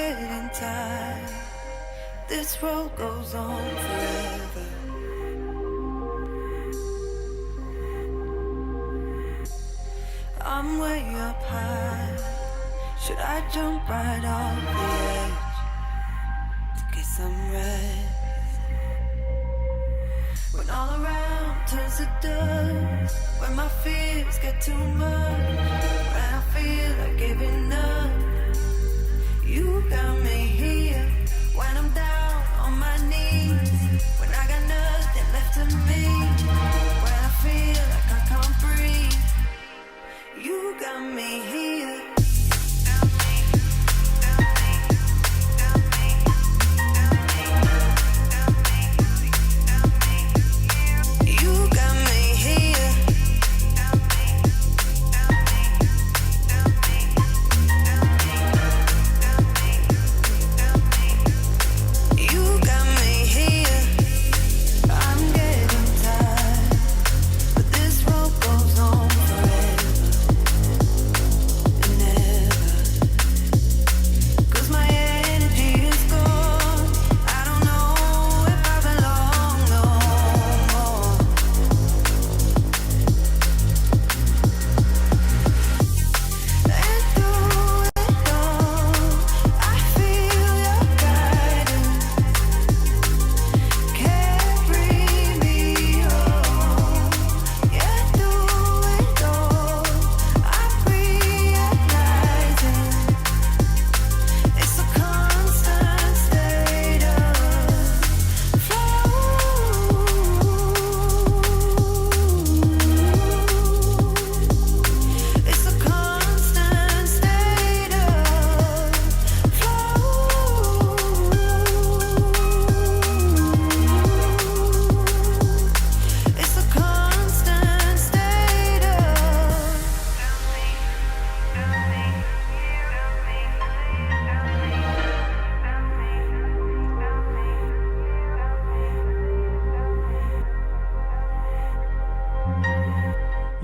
getting tired. This road goes on forever. I'm way up high. Should I jump right off the edge to get some rest? When all around turns to dust, when my fears get too much, when I feel like giving up, you got me here. When I'm down on my knees, when I got nothing left to me, when I feel like I can't breathe, you got me here.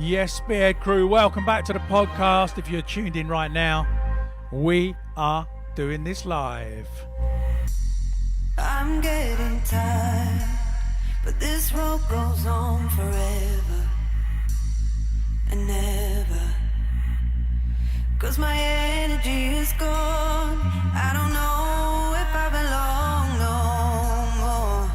Yes, Spearhead crew, welcome back to the podcast. If you're tuned in right now, we are doing this live. I'm getting tired, but this road goes on forever and never. 'Cause my energy is gone. I don't know if I belong no more.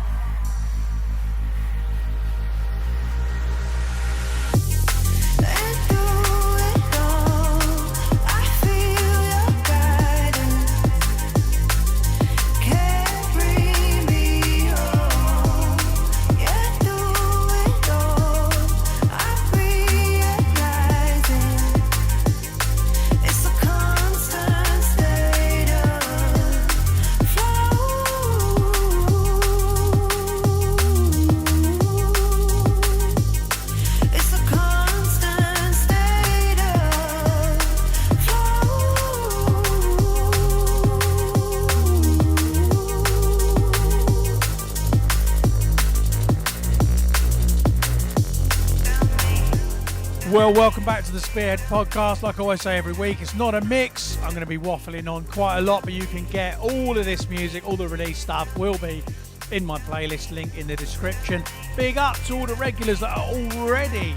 Well, welcome back to the Spearhead Podcast. Like I always say every week, it's not a mix. I'm going to be waffling on quite a lot, but you can get all of this music, all the release stuff will be in my playlist, link in the description. Big up to all the regulars that are already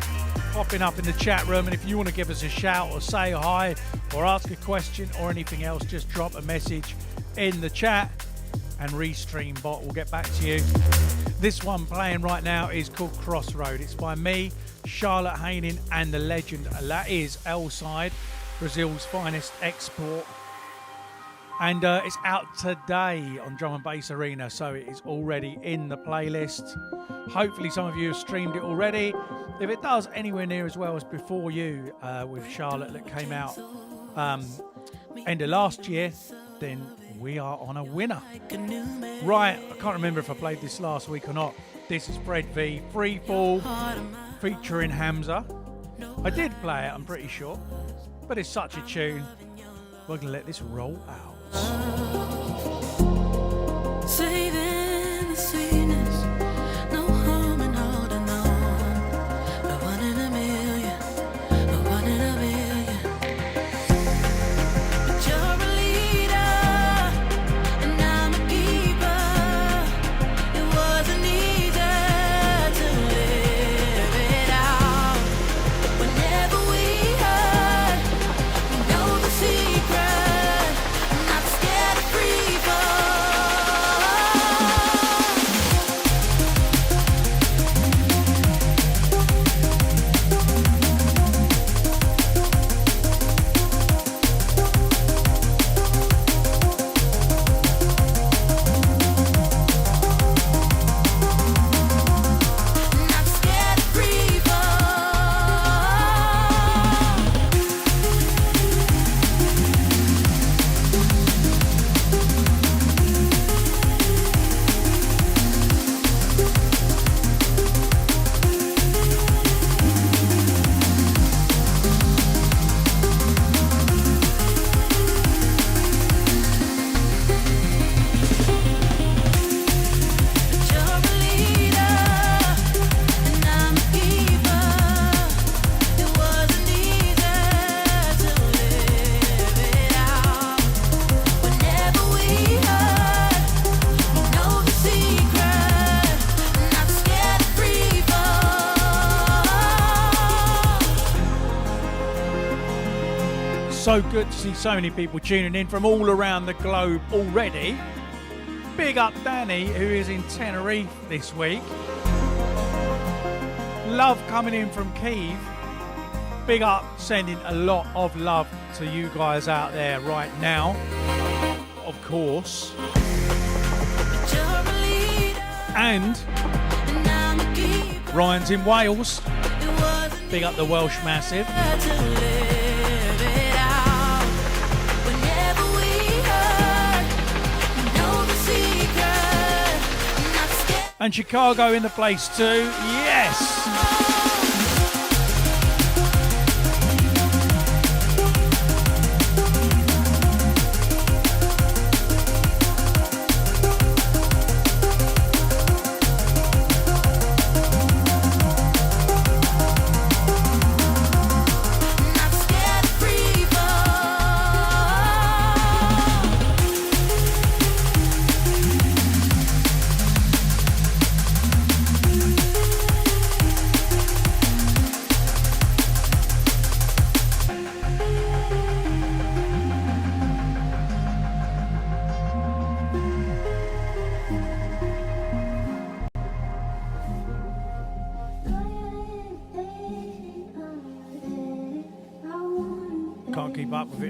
popping up in the chat room, and if you want to give us a shout or say hi or ask a question or anything else, just drop a message in the chat and Restream Bot will get back to you. This one playing right now is called Crossroad. It's by me, Charlotte Haining, and the legend that is L-Side, Brazil's finest export. And it's out today on Drum and Bass Arena, so it is already in the playlist. Hopefully some of you have streamed it already. If it does anywhere near as well as Before You with Charlotte that came out end of last year, then we are on a winner. Right, I can't remember if I played this last week or not. This is Fred V, Freefall, featuring Hamza. I did play it, I'm pretty sure, but it's such a tune. We're going to let this roll out. Saving the sweetness, no harm in holding on. The one in a million, the one in a million. But you're a leader, So good to see so many people tuning in from all around the globe already. Big up Danny, who is in Tenerife this week. Love coming in from Kiev. Big up, sending a lot of love to you guys out there right now, of course. And Ryan's in Wales. Big up the Welsh Massive. And Chicago in the place too. Yes!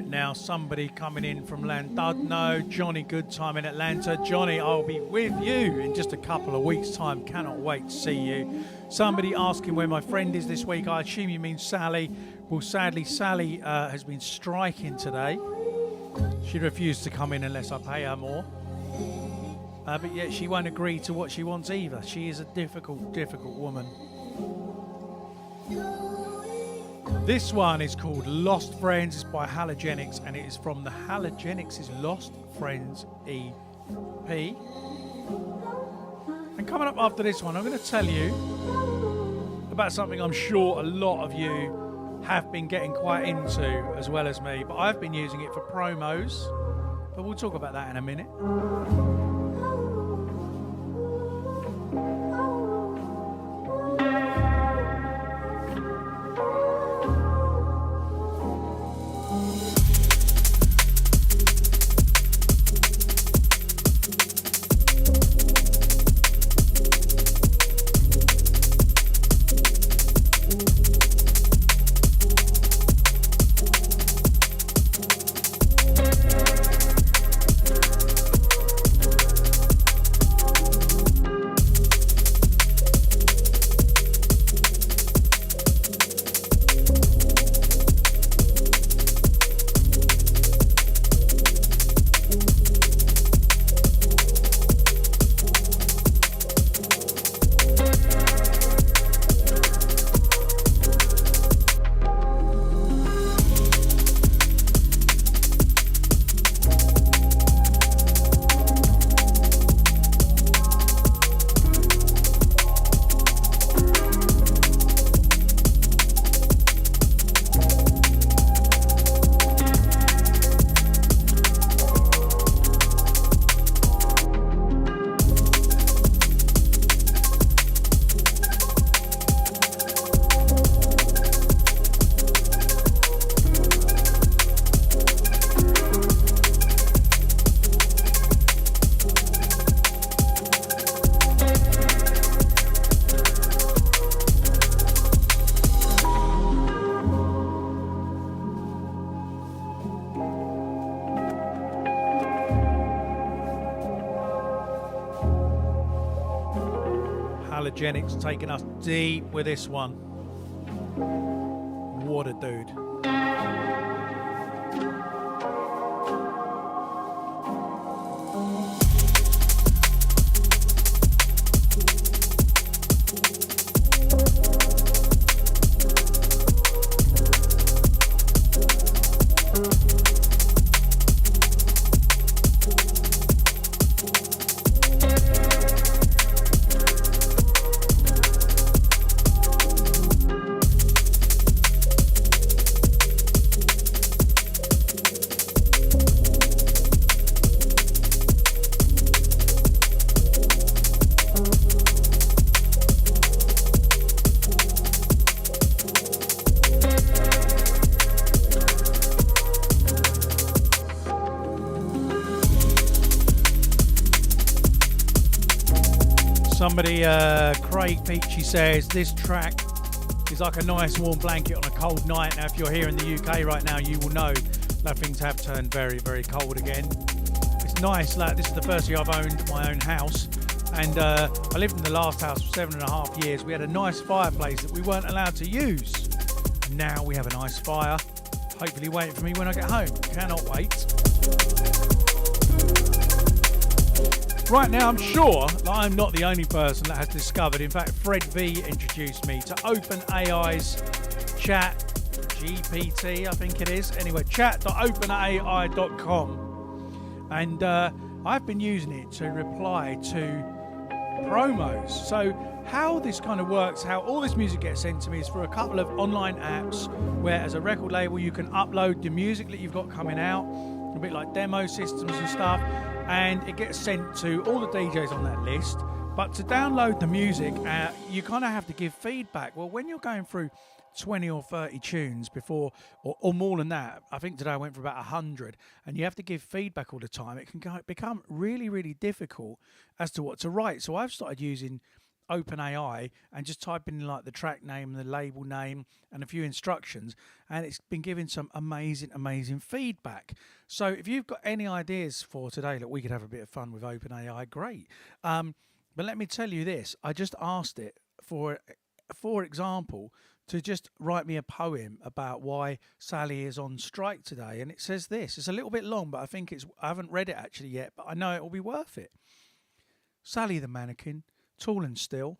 Now somebody coming in from Landudno, Johnny Goodtime in Atlanta. Johnny, I'll be with you in just a couple of weeks' time. Cannot wait to see you. Somebody asking where my friend is this week. I assume you mean Sally. Well, sadly, Sally has been striking today. She refused to come in unless I pay her more. But yet she won't agree to what she wants either. She is a difficult, difficult woman. This one is called Lost Friends. It's by Halogenics, and it is from the Halogenics' Lost Friends EP. And coming up after this one, I'm going to tell you about something I'm sure a lot of you have been getting quite into, as well as me. But I've been using it for promos. But we'll talk about that in a minute. Halogenics taking us deep with this one. What a dude. Somebody, Craig Peachy says, this track is like a nice warm blanket on a cold night. Now, if you're here in the UK right now, you will know that things have turned very, very cold again. It's nice. Like, this is the first year I've owned my own house. And I lived in the last house for 7.5 years. We had a nice fireplace that we weren't allowed to use. And now we have a nice fire. Hopefully waiting for me when I get home. Cannot wait. Right now, I'm sure that I'm not the only person that has discovered. In fact, Fred V introduced me to OpenAI's chat GPT, I think it is. Anyway, chat.openai.com. And I've been using it to reply to promos. So how this kind of works, how all this music gets sent to me is through a couple of online apps where, as a record label, you can upload the music that you've got coming out, a bit like demo systems and stuff, and it gets sent to all the DJs on that list. But to download the music, you kind of have to give feedback. Well, when you're going through 20 or 30 tunes before, or more than that, I think today I went for about 100, and you have to give feedback all the time, it can become really, really difficult as to what to write. So I've started using OpenAI and just typing in like the track name, the label name, and a few instructions, and it's been giving some amazing feedback. So if you've got any ideas for today that we could have a bit of fun with OpenAI, great. But let me tell you this, I just asked it for example, to just write me a poem about why Sally is on strike today. And it says this. It's a little bit long, but I haven't read it actually yet, but I know it will be worth it. Sally the mannequin, tall and still,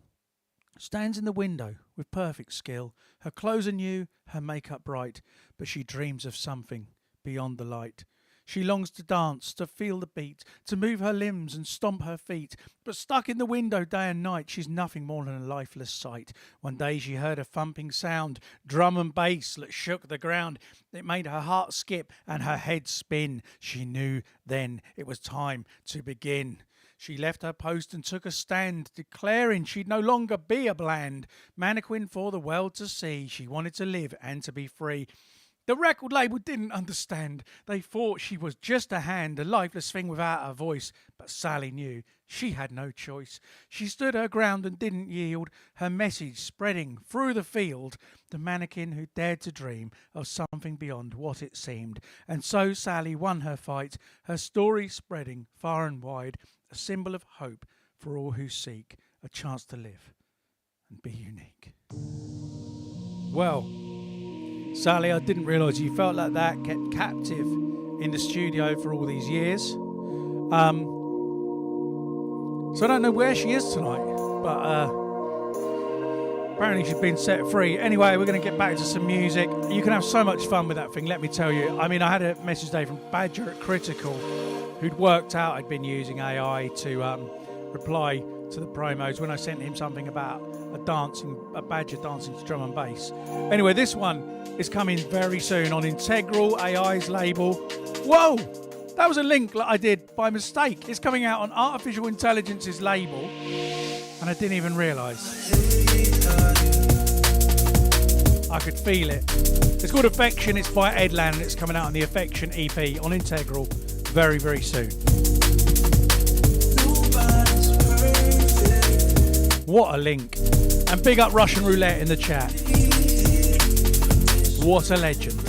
stands in the window with perfect skill. Her clothes are new, her makeup bright, but she dreams of something beyond the light. She longs to dance, to feel the beat, to move her limbs and stomp her feet. But stuck in the window day and night, she's nothing more than a lifeless sight. One day she heard a thumping sound, drum and bass that shook the ground. It made her heart skip and her head spin. She knew then it was time to begin. She left her post and took a stand, declaring she'd no longer be a bland mannequin for the world to see. She wanted to live and to be free. The record label didn't understand. They thought she was just a hand, a lifeless thing without a voice. But Sally knew she had no choice. She stood her ground and didn't yield, her message spreading through the field. The mannequin who dared to dream of something beyond what it seemed. And so Sally won her fight, her story spreading far and wide, a symbol of hope for all who seek a chance to live and be unique. Well, Sally, I didn't realise you felt like that, kept captive in the studio for all these years. So I don't know where she is tonight, but apparently she's been set free. Anyway, we're going to get back to some music. You can have so much fun with that thing, let me tell you. I mean, I had a message today from Badger at Critical, who'd worked out I'd been using AI to reply to the promos when I sent him something about a Badger dancing to drum and bass. Anyway, this one is coming very soon on Integral AI's label. Whoa! That was a link that I did by mistake. It's coming out on Artificial Intelligence's label, and I didn't even realise. I could feel it. It's called Affection. It's by Edland, and it's coming out on the Affection EP on Integral very, very soon. What a link. And big up Russian Roulette in the chat. What a legend.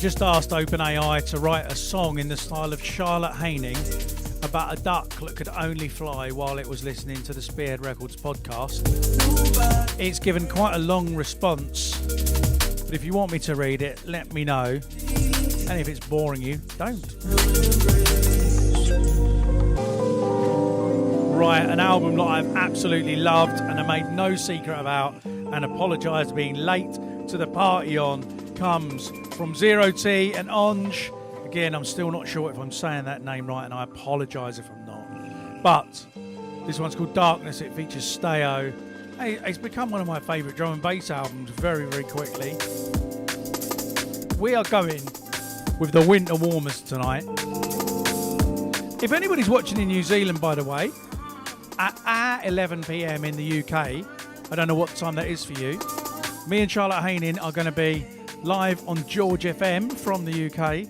just asked OpenAI to write a song in the style of Charlotte Haining about a duck that could only fly while it was listening to the Spearhead Records podcast. It's given quite a long response, but if you want me to read it, let me know. And if it's boring you, don't. Right, an album that I've absolutely loved and I made no secret about and apologise for being late to the party on comes from Zero T and Onge. Again, I'm still not sure if I'm saying that name right and I apologise if I'm not. But this one's called Darkness. It features Steo. Hey, it's become one of my favourite drum and bass albums very, very quickly. We are going with the Winter Warmers tonight. If anybody's watching in New Zealand, by the way, at 11 p.m. in the UK, I don't know what time that is for you, me and Charlotte Haining are going to be live on George FM from the UK.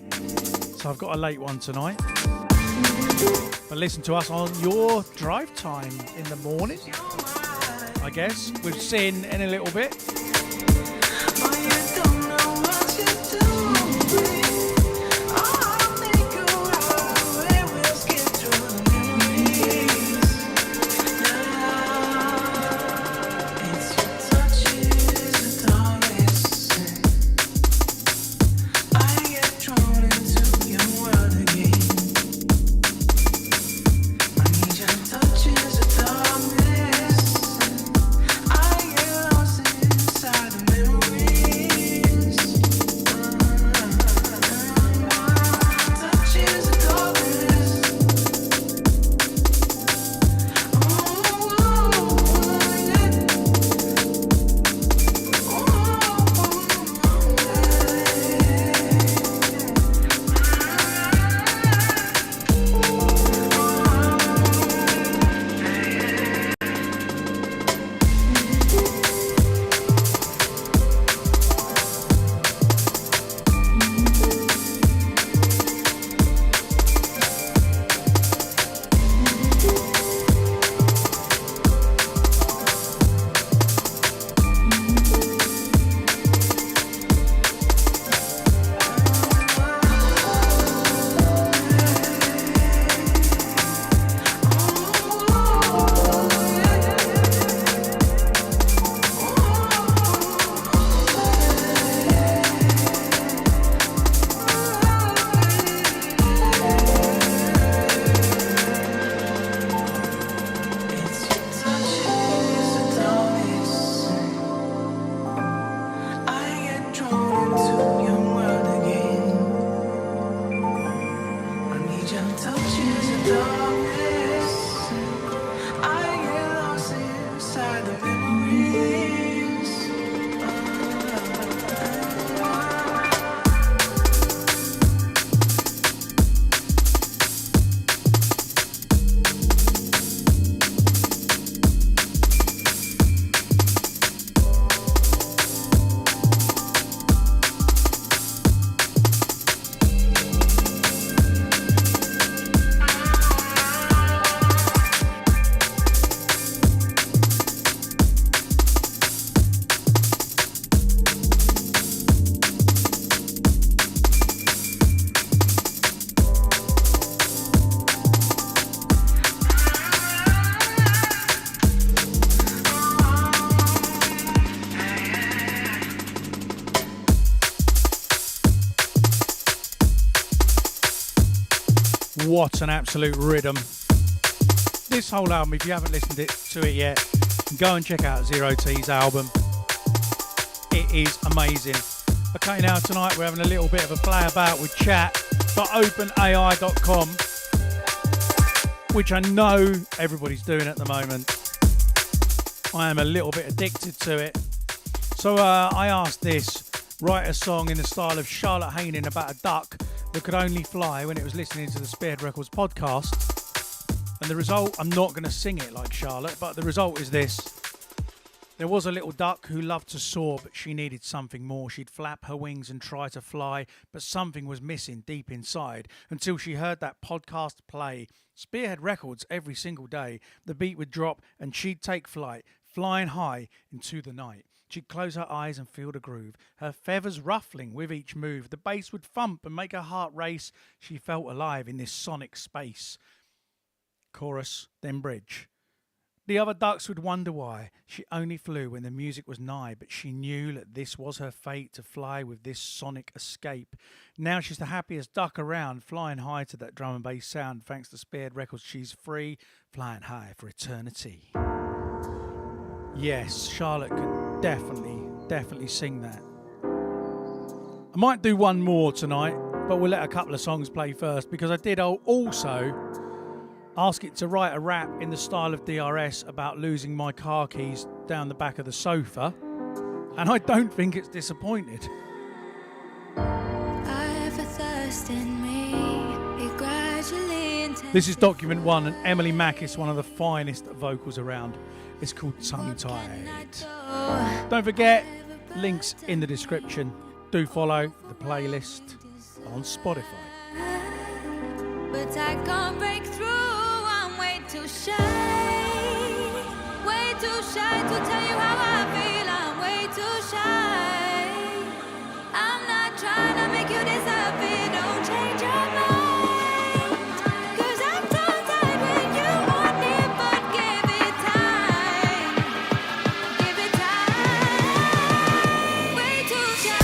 So I've got a late one tonight. But listen to us on your drive time in the morning, I guess, with Sin in a little bit. What an absolute rhythm. This whole album, if you haven't listened to it yet, go and check out Zero T's album. It is amazing. Okay, now tonight we're having a little bit of a play about with chat.openai.com, which I know everybody's doing at the moment. I am a little bit addicted to it. So I asked this, write a song in the style of Charlotte Haining about a duck that could only fly when it was listening to the Spearhead Records podcast. And the result, I'm not going to sing it like Charlotte, but the result is this. There was a little duck who loved to soar, but she needed something more. She'd flap her wings and try to fly, but something was missing deep inside until she heard that podcast play. Spearhead Records every single day. The beat would drop and she'd take flight, flying high into the night. She'd close her eyes and feel the groove, her feathers ruffling with each move. The bass would thump and make her heart race. She felt alive in this sonic space. Chorus, then bridge. The other ducks would wonder why she only flew when the music was nigh, but she knew that this was her fate, to fly with this sonic escape. Now she's the happiest duck around, flying high to that drum and bass sound. Thanks to Spearhead Records, she's free, flying high for eternity. Yes, Charlotte could definitely sing that. I might do one more tonight, but we'll let a couple of songs play first, because I did also ask it to write a rap in the style of DRS about losing my car keys down the back of the sofa, and I don't think it's disappointed. This is Document 1 and Emily Mackis, one of the finest vocals around. It's called Tongue Tied. Don't forget, links in the description. Do follow the playlist on Spotify. But I can't break through. Too shy to tell you how I feel. I'm way too shy. I'm not trying to make you disappear. Don't change your mind, 'cause I'm tongue-tied when you want it, but give it time. Give it time. Way too shy.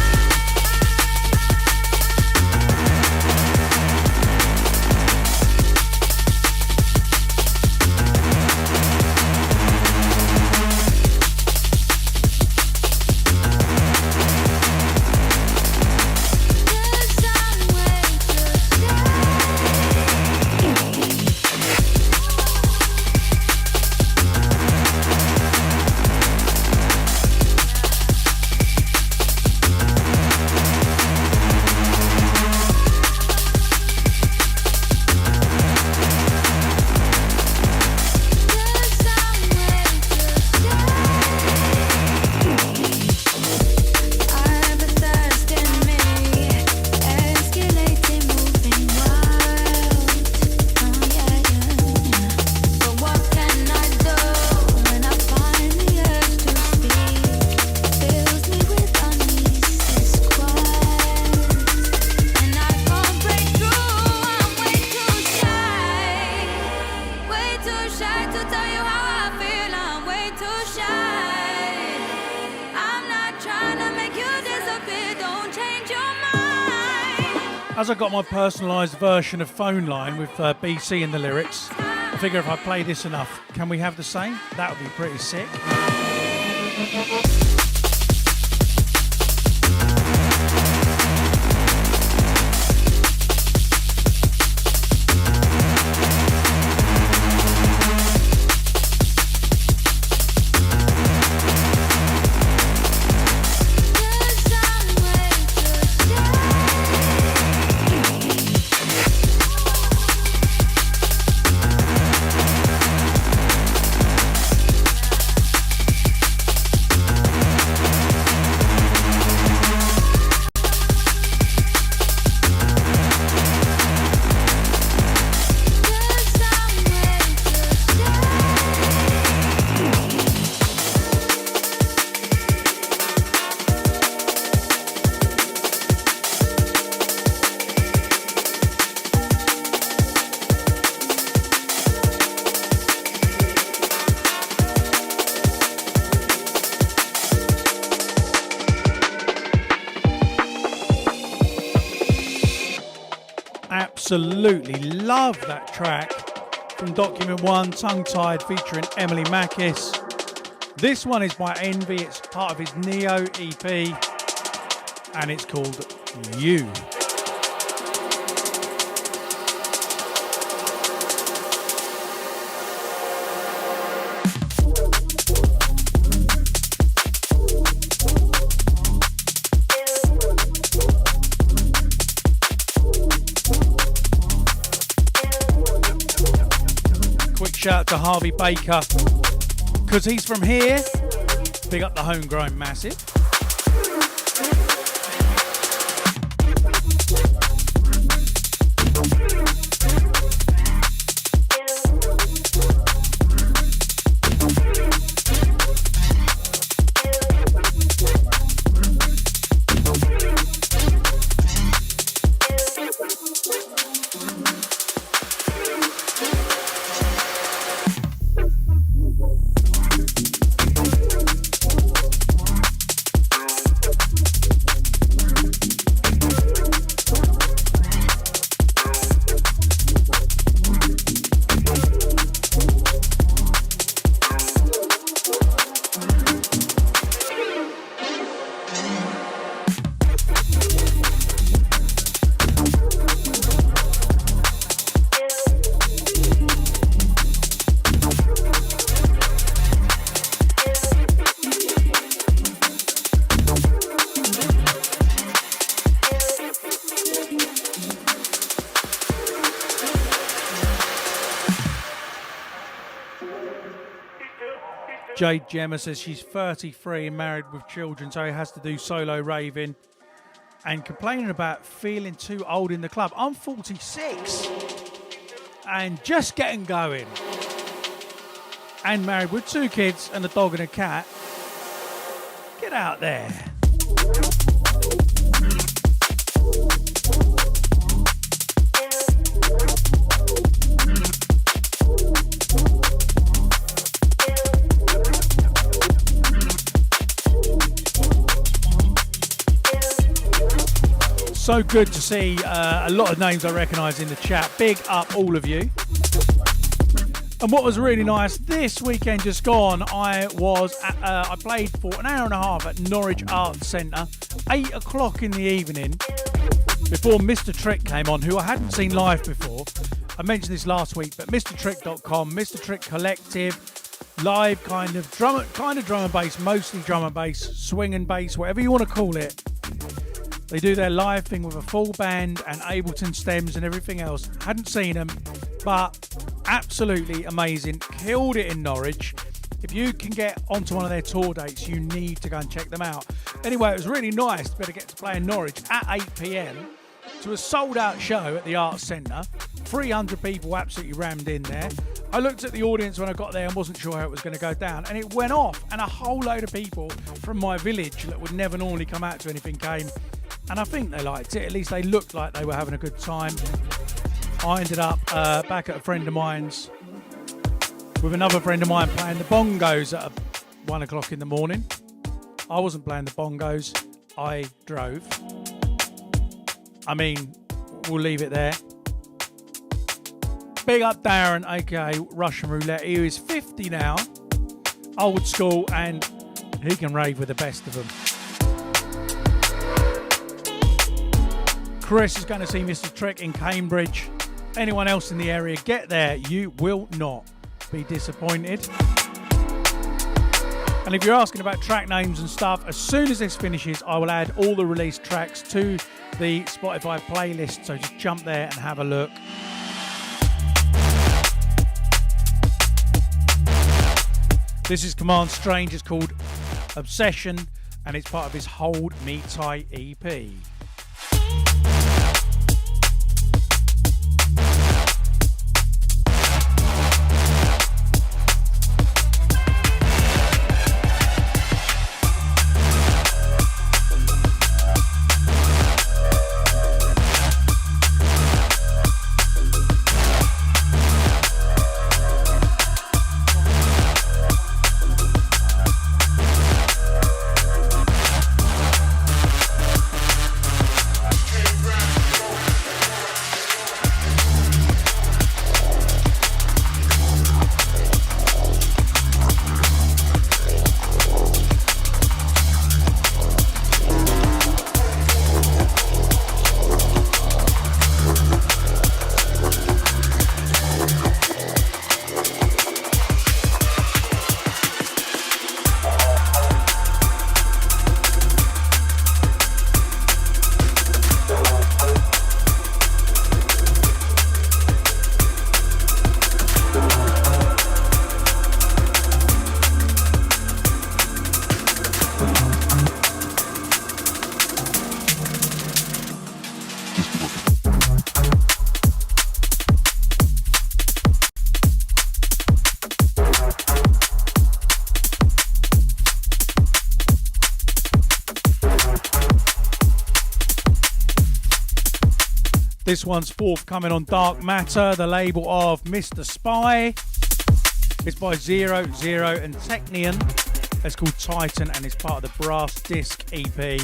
As I got my personalised version of Phone Line with BCee in the lyrics, I figure if I play this enough, can we have the same? That would be pretty sick. Absolutely love that track from Document 1, Tongue Tied, featuring Emily Mackis. This one is by Envy, it's part of his Neo EP, and it's called You. Shout out to Harvey Baker, because he's from here. Big up the homegrown massive. Jade Gemma says she's 33 and married with children, so he has to do solo raving. And complaining about feeling too old in the club. I'm 46 and just getting going. And married with 2 kids and a dog and a cat. Get out there. So good to see a lot of names I recognise in the chat. Big up all of you. And what was really nice, this weekend just gone, I played for an hour and a half at Norwich Arts Centre, 8 o'clock in the evening, before Mr. Trick came on, who I hadn't seen live before. I mentioned this last week, but MrTrick.com, Mr. Trick Collective, live kind of drum and bass, mostly drum and bass, swing and bass, whatever you want to call it. They do their live thing with a full band and Ableton stems and everything else. Hadn't seen them, but absolutely amazing. Killed it in Norwich. If you can get onto one of their tour dates, you need to go and check them out. Anyway, it was really nice to be able to get to play in Norwich at 8 p.m. to a sold-out show at the Arts Centre. 300 people absolutely rammed in there. I looked at the audience when I got there and wasn't sure how it was going to go down, and it went off, and a whole load of people from my village that would never normally come out to anything came. And I think they liked it. At least they looked like they were having a good time. I ended up back at a friend of mine's with another friend of mine playing the bongos at 1 o'clock in the morning. I wasn't playing the bongos. I drove. I mean, we'll leave it there. Big up Darren, aka Russian Roulette. He is 50 now, old school, and he can rave with the best of them. Chris is going to see Mr. Trick in Cambridge. Anyone else in the area, get there. You will not be disappointed. And if you're asking about track names and stuff, as soon as this finishes, I will add all the released tracks to the Spotify playlist. So just jump there and have a look. This is Command Strange. It's called Obsession, and it's part of his Hold Me Tight EP. This one's forthcoming on Dark Matter, the label of Mr. Spy. It's by 00 and Technion. It's called Titan and it's part of the Brass Disc EP.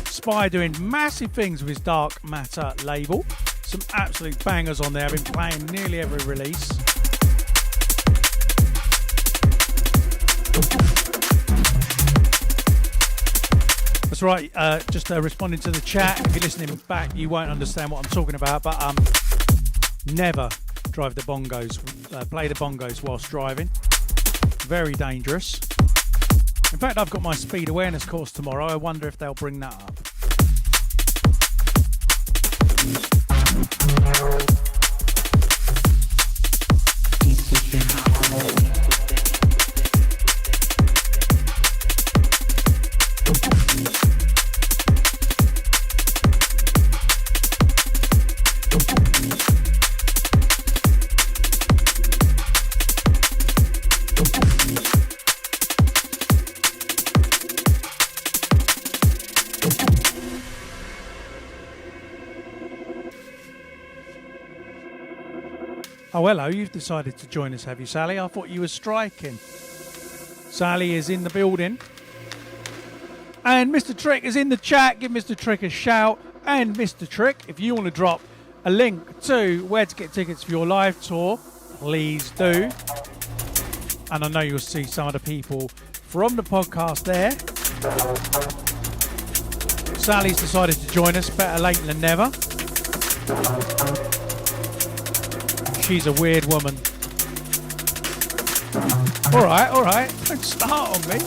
Spy doing massive things with his Dark Matter label. Some absolute bangers on there. I've been playing nearly every release. That's right, just responding to the chat. If you're listening back, you won't understand what I'm talking about, but never drive the bongos, play the bongos whilst driving. Very dangerous. In fact, I've got my speed awareness course tomorrow. I wonder if they'll bring that up. Oh, hello, you've decided to join us, have you, Sally? I thought you were striking. Sally is in the building. And Mr. Trick is in the chat. Give Mr. Trick a shout. And Mr. Trick, if you want to drop a link to where to get tickets for your live tour, please do. And I know you'll see some of the people from the podcast there. Sally's decided to join us. Better late than never. She's a weird woman. All right. Don't start on me.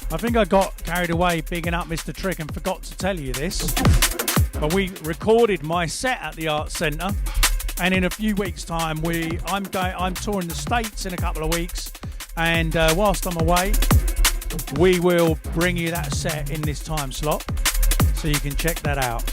I think I got carried away bigging up Mr. Trick and forgot to tell you this, but we recorded my set at the Arts Centre, and in a few weeks' time I'm touring the States in a couple of weeks, and whilst I'm away, we will bring you that set in this time slot, so you can check that out.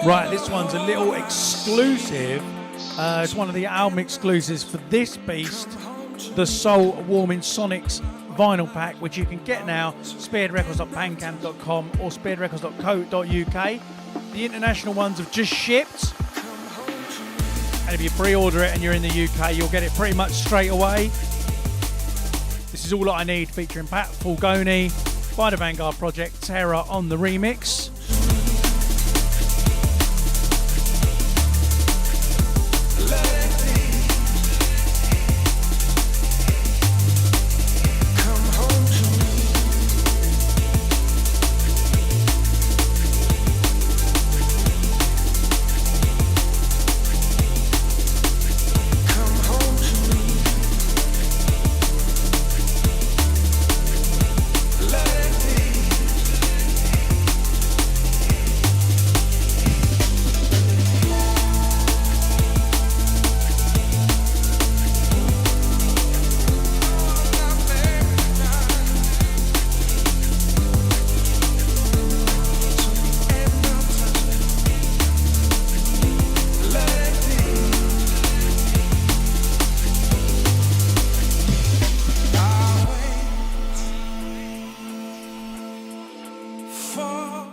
Right, this one's a little exclusive. It's one of the album exclusives for this beast, the Soul Warming Sonics vinyl pack, which you can get now, spearheadrecords.bandcamp.com or spearheadrecords.co.uk. The international ones have just shipped, and if you pre-order it and you're in the UK, you'll get it pretty much straight away. This is All That I Need, featuring Pat Fulgoni by the Vanguard Project, Terra on the remix.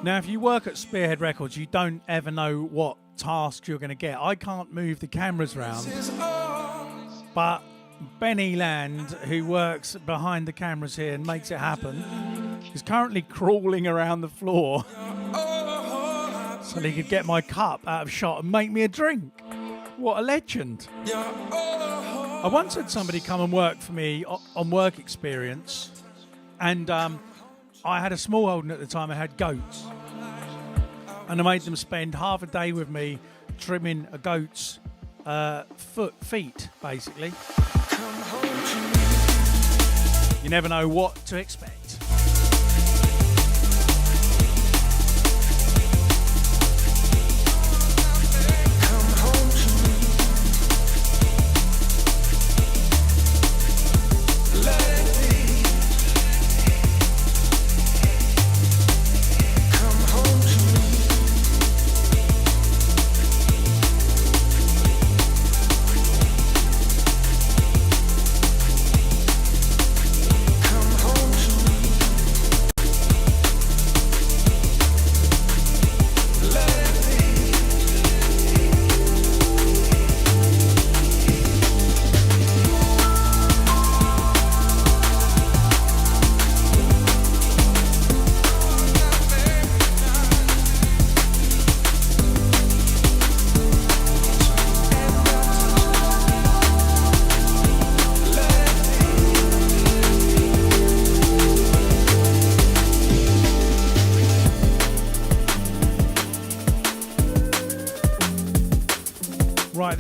Now, if you work at Spearhead Records, you don't ever know what tasks you're going to get. I can't move the cameras round, but Benny Land, who works behind the cameras here and makes it happen, is currently crawling around the floor so he could get my cup out of shot and make me a drink. What a legend. I once had somebody come and work for me on work experience, and I had a small holding at the time. I had goats, and I made them spend half a day with me trimming a goat's feet, basically. You never know what to expect.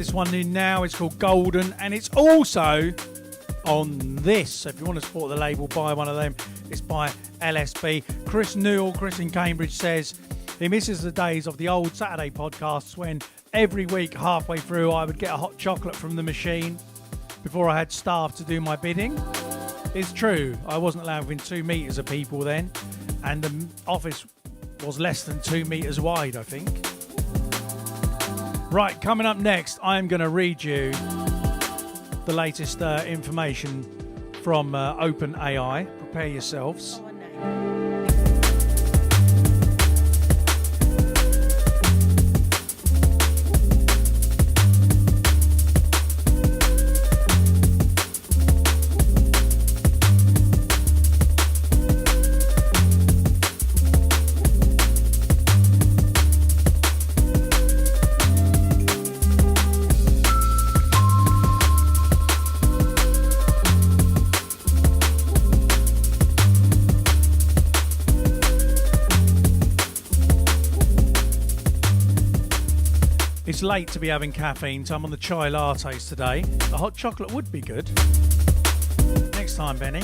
this one in now. It's called Golden, and it's also on this. So if you want to support the label, buy one of them. It's by LSB. Chris Newell, Chris in Cambridge, says he misses the days of the old Saturday podcasts when every week, halfway through, I would get a hot chocolate from the machine before I had staff to do my bidding. It's true, I wasn't allowed within 2 metres of people then, and the office was less than 2 metres wide, I think. Right, coming up next, I'm going to read you the latest information from OpenAI. Prepare yourselves. It's late to be having caffeine, so I'm on the chai lattes today. A hot chocolate would be good. Next time, Benny.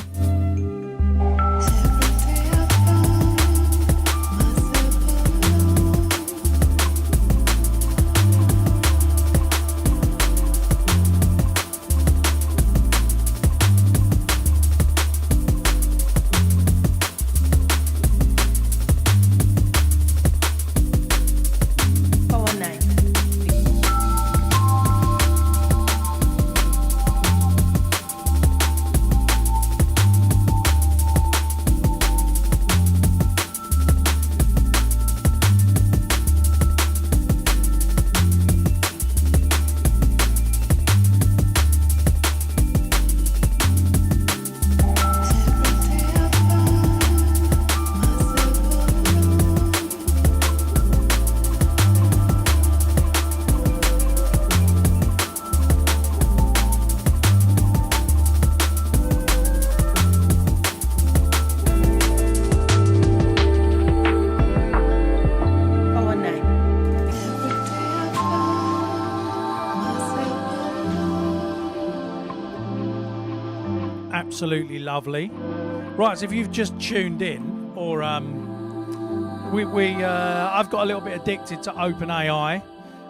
Absolutely lovely. Right, so if you've just tuned in, or I've got a little bit addicted to OpenAI,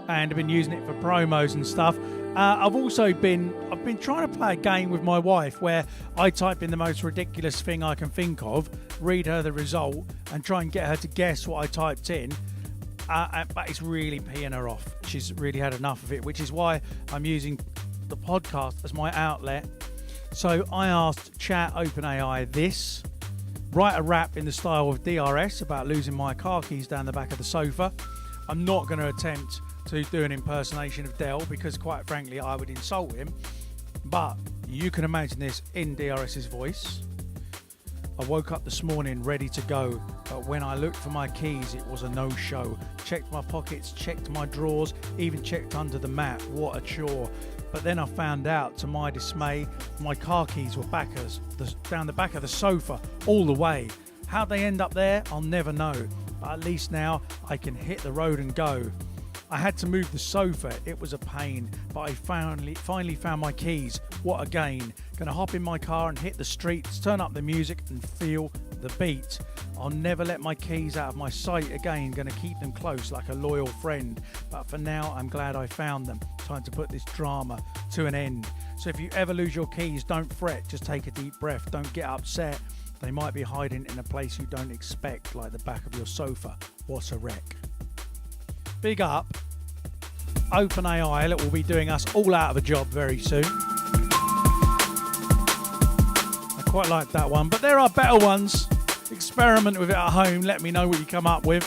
and I've been using it for promos and stuff. I've been trying to play a game with my wife where I type in the most ridiculous thing I can think of, read her the result, and try and get her to guess what I typed in. But it's really peeing her off. She's really had enough of it, which is why I'm using the podcast as my outlet. So I asked Chat OpenAI this: write a rap in the style of DRS about losing my car keys down the back of the sofa. I'm not going to attempt to do an impersonation of Dell because, quite frankly, I would insult him. But you can imagine this in DRS's voice. I woke up this morning ready to go, but when I looked for my keys, it was a no-show. Checked my pockets, checked my drawers, even checked under the mat. What a chore. But then I found out, to my dismay, my car keys were down the back of the sofa all the way. How they end up there, I'll never know. But at least now I can hit the road and go. I had to move the sofa, it was a pain, but I finally found my keys. What a gain. Gonna hop in my car and hit the streets, turn up the music and feel the beat. I'll never let my keys out of my sight again, gonna keep them close like a loyal friend. But for now, I'm glad I found them. Time to put this drama to an end. So if you ever lose your keys, don't fret, just take a deep breath, don't get upset. They might be hiding in a place you don't expect, like the back of your sofa. What a wreck. Big up OpenAI that will be doing us all out of a job very soon. I quite like that one, but there are better ones. Experiment with it at home. Let me know what you come up with.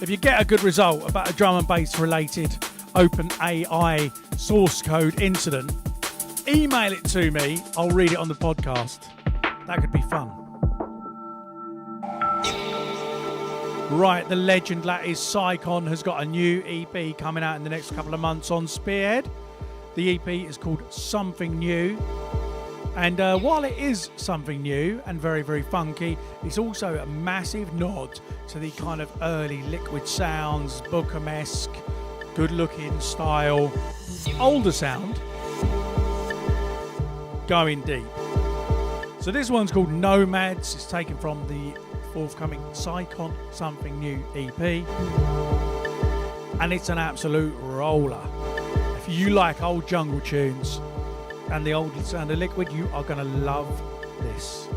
If you get a good result about a drum and bass related OpenAI source code incident, email it to me. I'll read it on the podcast. That could be fun. Right, the legend that is Psycon has got a new EP coming out in the next couple of months on Spearhead. The EP is called Something New. And while it is something new and very, very funky, it's also a massive nod to the kind of early Liquid Sounds, Bookham-esque good looking style, older sound, going deep. So this one's called Nomads. It's taken from the forthcoming Psychon Something New EP, and it's an absolute roller. If you like old jungle tunes and the old sound of Liquid, you are going to love this.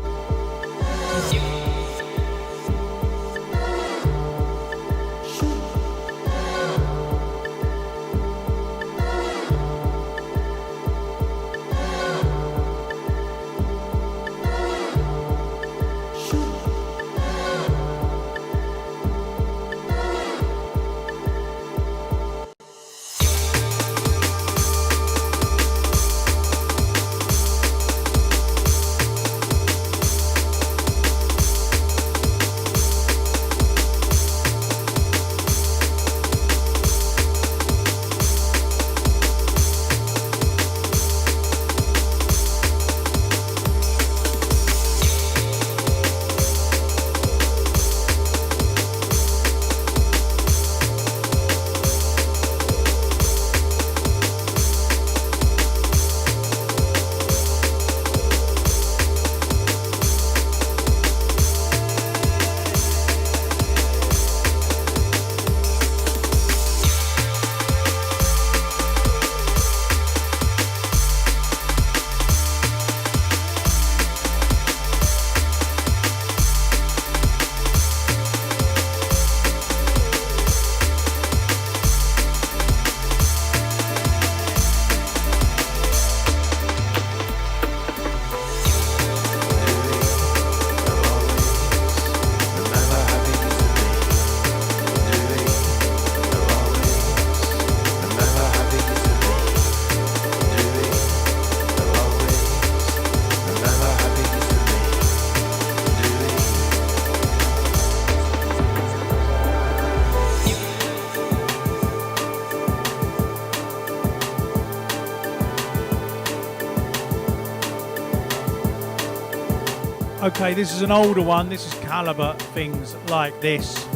Okay, this is an older one. This is Calibre, Things Like This.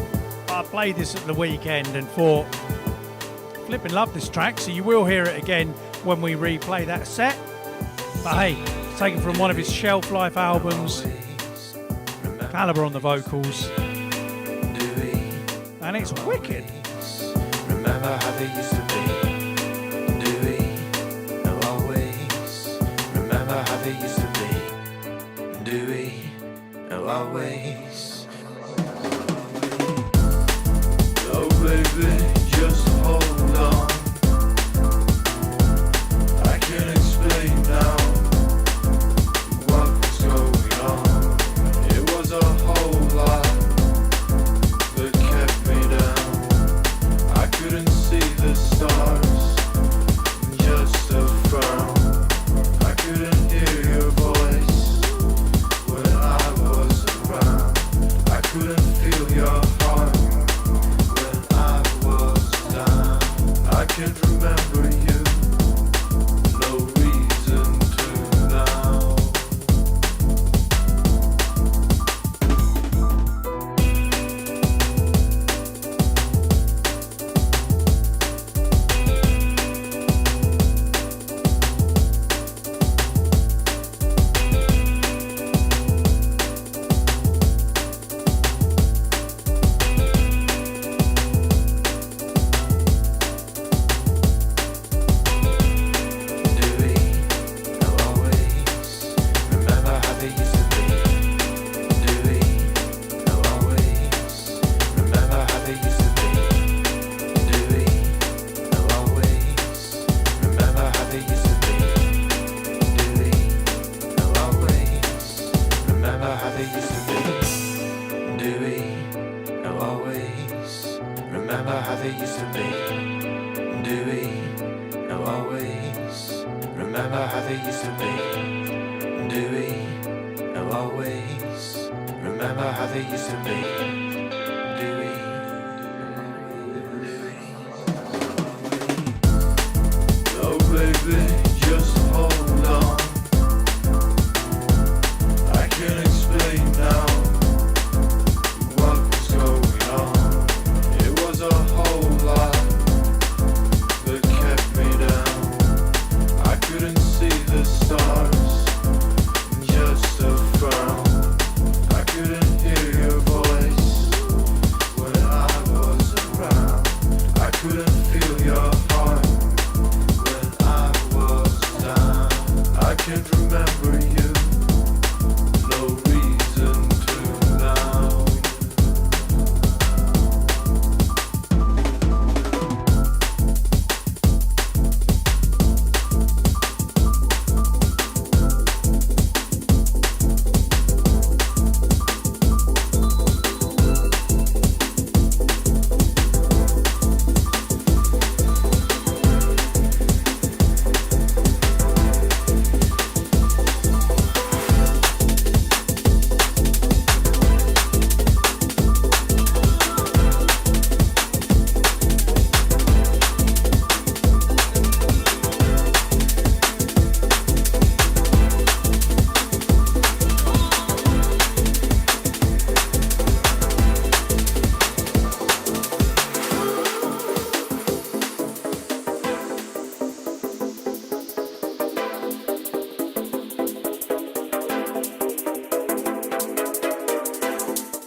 I played this at the weekend and thought, flipping love this track, so you will hear it again when we replay that set. But hey, it's taken from one of his Shelf Life albums. Calibre on the vocals. And it's wicked. Remember how they used to be. Do we know always? Remember how they used to be. Do we know our ways? Oh baby, just hold on. I can't explain now what was going on. It was a whole lot that kept me down. I couldn't see the stars, just a frown. I couldn't hear your voice when I was around. I couldn't feel your heart when I was down. I can't remember you, no reason to now.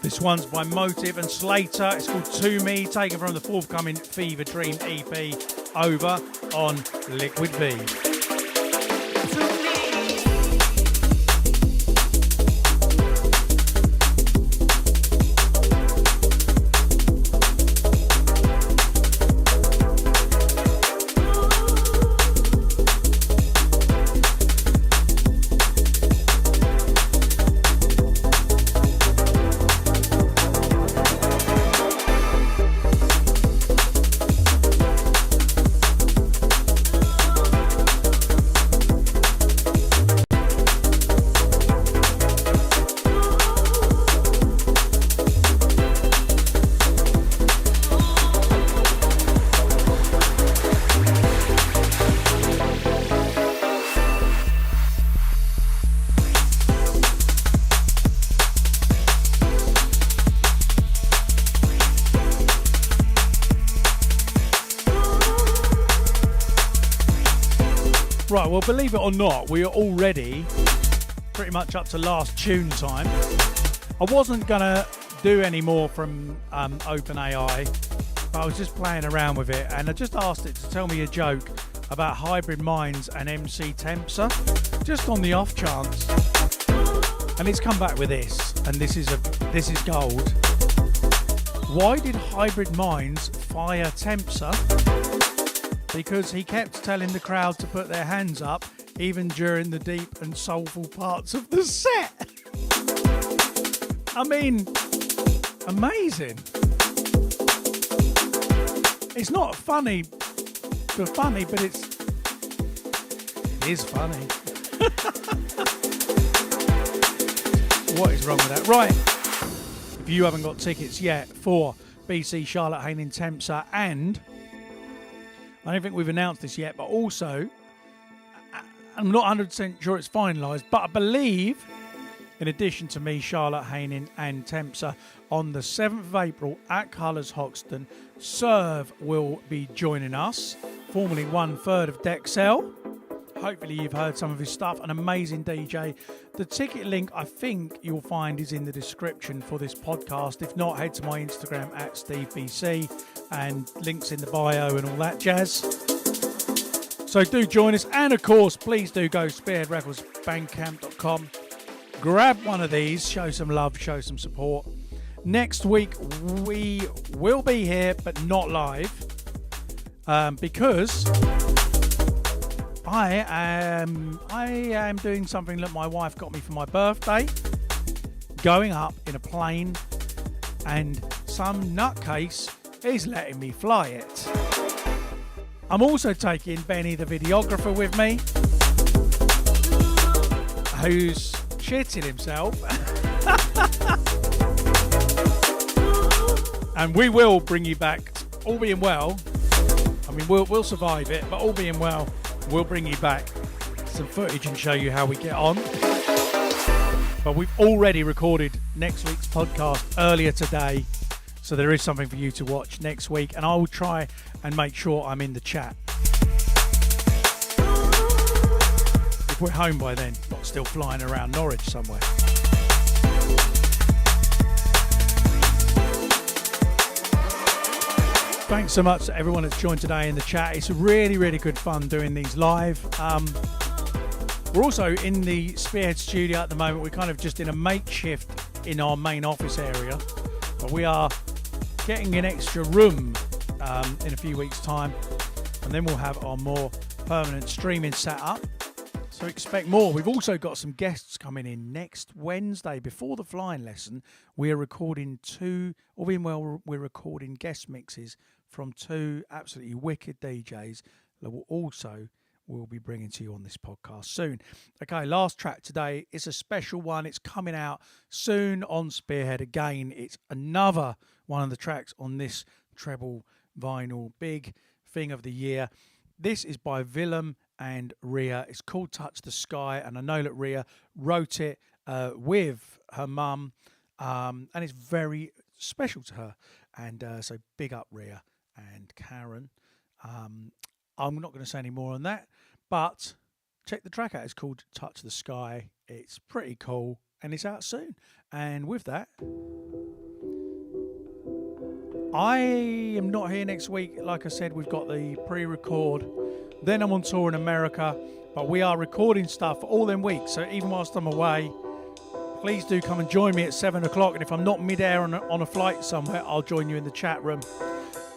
This one's by Motive and Slater. It's called To Me, taken from the forthcoming Fever Dream EP over on Liquid V. Right, well, believe it or not, we are already pretty much up to last tune time. I wasn't going to do any more from OpenAI, but I was just playing around with it, and I just asked it to tell me a joke about Hybrid Minds and MC Tempsa, just on the off chance. And it's come back with this, and this is gold. Why did Hybrid Minds fire Tempsa? Because he kept telling the crowd to put their hands up even during the deep and soulful parts of the set. I mean, amazing. It's not funny for funny, but it is funny. What is wrong with that? Right, if you haven't got tickets yet for BCee, Charlotte Hayning, Tempsa, and I don't think we've announced this yet, but also, I'm not 100% sure it's finalised, but I believe, in addition to me, Charlotte Hayning and Tempsa, on the 7th of April at Colours Hoxton, Serve will be joining us, formerly 1/3 of Dexel. Hopefully you've heard some of his stuff, an amazing DJ. The ticket link, I think you'll find, is in the description for this podcast. If not, head to my Instagram at SteveBCee, and links in the bio and all that jazz. So do join us, and of course, please do go Spearhead Records, bandcamp.com. Grab one of these, show some love, show some support. Next week, we will be here, but not live, because I am doing something that my wife got me for my birthday, going up in a plane, and some nutcase is letting me fly it. I'm also taking Benny the videographer with me, who's shitting himself. And we will bring you back, all being well. I mean, we'll survive it, but all being well, we'll bring you back some footage and show you how we get on. But we've already recorded next week's podcast earlier today, so there is something for you to watch next week, and I will try and make sure I'm in the chat. If we're home by then, not still flying around Norwich somewhere. Thanks so much to everyone that's joined today in the chat. It's really, really good fun doing these live. We're also in the Spearhead studio at the moment. We're kind of just in a makeshift in our main office area. But we are getting an extra room in a few weeks' time. And then we'll have our more permanent streaming setup. So expect more. We've also got some guests coming in next Wednesday. Before the flying lesson, we're recording we're recording guest mixes from two absolutely wicked DJs that we'll be bringing to you on this podcast soon. Okay, last track today is a special one. It's coming out soon on Spearhead again. It's another one of the tracks on this treble vinyl, big thing of the year. This is by Willem and Ria. It's called Touch the Sky, and I know that Ria wrote it with her mum, and it's very special to her. And so big up Ria and Karen. I'm not going to say any more on that, but check the track out. It's called Touch the Sky. It's pretty cool. and it's out soon. And with that, I am not here next week. Like I said, we've got the pre-record. Then I'm on tour in America, but we are recording stuff all them weeks. So even whilst I'm away, please do come and join me at 7 o'clock. And if I'm not mid-air on a flight somewhere, I'll join you in the chat room.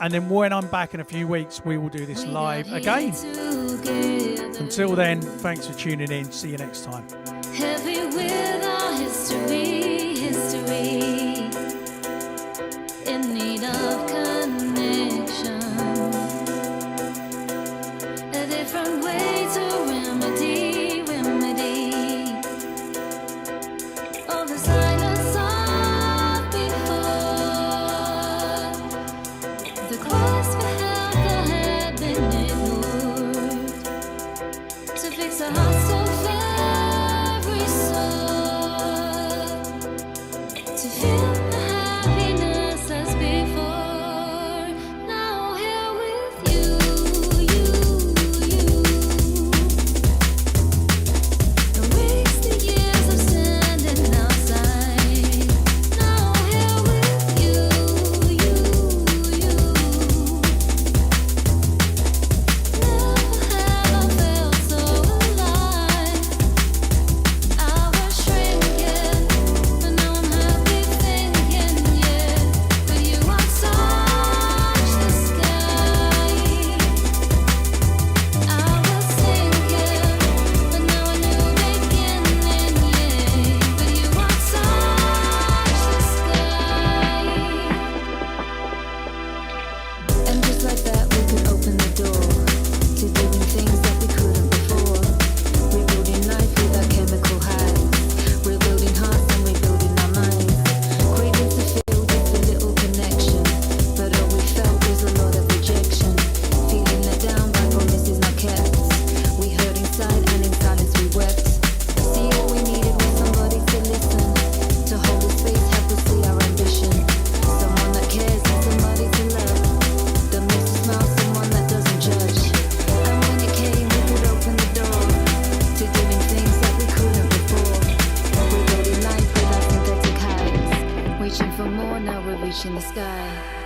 And then when I'm back in a few weeks, we will do this live again. Until then, thanks for tuning in. See you next time. Heavy with our history, in need of connection. A different way to remedy all the silence of before. The quest for help that had been ignored. To fix a heart so very sore. To feel the happiness as before. Now here with you. Erase the years of standing outside. Now here with you. Never have I felt so alive. I was shrinking, but now I'm happy thinking, yeah. With you I touch the sky. I was sinking, but now a new beginning, yeah. With you I touch the sky. And just like that, we could open the door to doing things that we couldn't before. Rebuilding life with our chemical highs. Rebuilding hearts and rebuilding our minds. Craving to feel just a little connection. But all we felt was a lot of rejection. Feeling let down by promises not kept. We heard inside and in silence we wept. See, all we needed was somebody to listen. To hold the space, help us see our ambition. Someone that cares and somebody to love. That makes us smile, someone that doesn't judge. And when it came, we could open the door to doing things that we couldn't before. We're building life with our synthetic highs. Reaching for more, now we're reaching the sky.